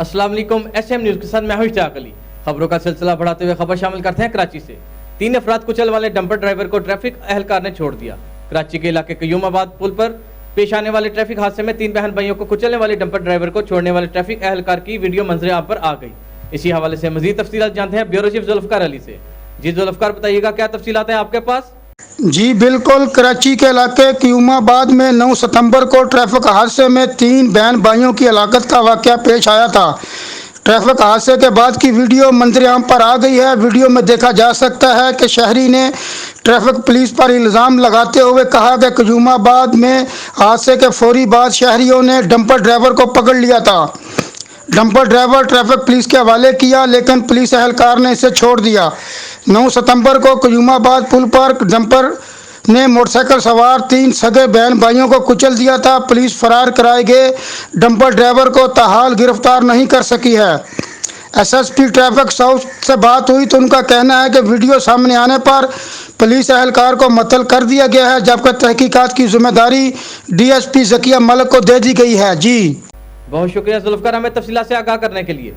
अस्सलाम वालेकुम। SM news के साथ मैं हूं इश्तियाक अली। खबरों का सिलसिला बढ़ाते हुए खबर शामिल करते हैं कराची से। 3 अफराद कुचल वाले डंपर ड्राइवर को ट्रैफिक एहलकार ने छोड़ दिया। कराची के इलाके कयूमाबाद पुल पर पेश आने वाले ट्रैफिक हादसे में 3 बहन भाइयों को कुचलने वाले डंपर ड्राइवर को छोड़ने वाले ट्रैफिक एहलकार की वीडियो मंजर आम पर आ गई। इसी हवाले से मजीद तफसीलात जानते हैं ब्यूरो चीफ जुल्फकार अली से। जी जुल्फकार, बताइएगा क्या तफसीलात हैं आपके पास? जी बिल्कुल, कराची के इलाके क्यूमाबाद में 9 सितंबर को ट्रैफिक हादसे में 3 बहन भाइयों की हलाकत का वाक़या पेश आया था। ट्रैफिक हादसे के बाद की वीडियो मंजर आम पर आ गई है। वीडियो में देखा जा सकता है कि शहरी ने ट्रैफिक पुलिस पर इल्ज़ाम लगाते हुए कहा कि क्यूमाबाद में हादसे के फौरी बाद शहरियों ने डंपर ड्राइवर को पकड़ लिया था। डंपर ड्राइवर ट्रैफिक पुलिस के हवाले किया, लेकिन पुलिस एहलकार ने इसे छोड़ दिया। 9 सितंबर को क्यूमाबाद पुल पर डंपर ने मोटरसाइकिल सवार 3 सगे बहन भाइयों को कुचल दिया था। पुलिस फरार कराए गए डंपर ड्राइवर को ताहाल गिरफ्तार नहीं कर सकी है। SSP ट्रैफिक साउथ से बात हुई तो उनका कहना है कि वीडियो सामने आने पर पुलिस एहलकार को मुअत्तल कर दिया गया है, जबकि तहकीकात की जिम्मेदारी DSP ज़किया मलिक को दे दी गई है। जी बहुत शुक्रिया जुल्फकार, हमें तफसीलात से आगाह करने के लिए।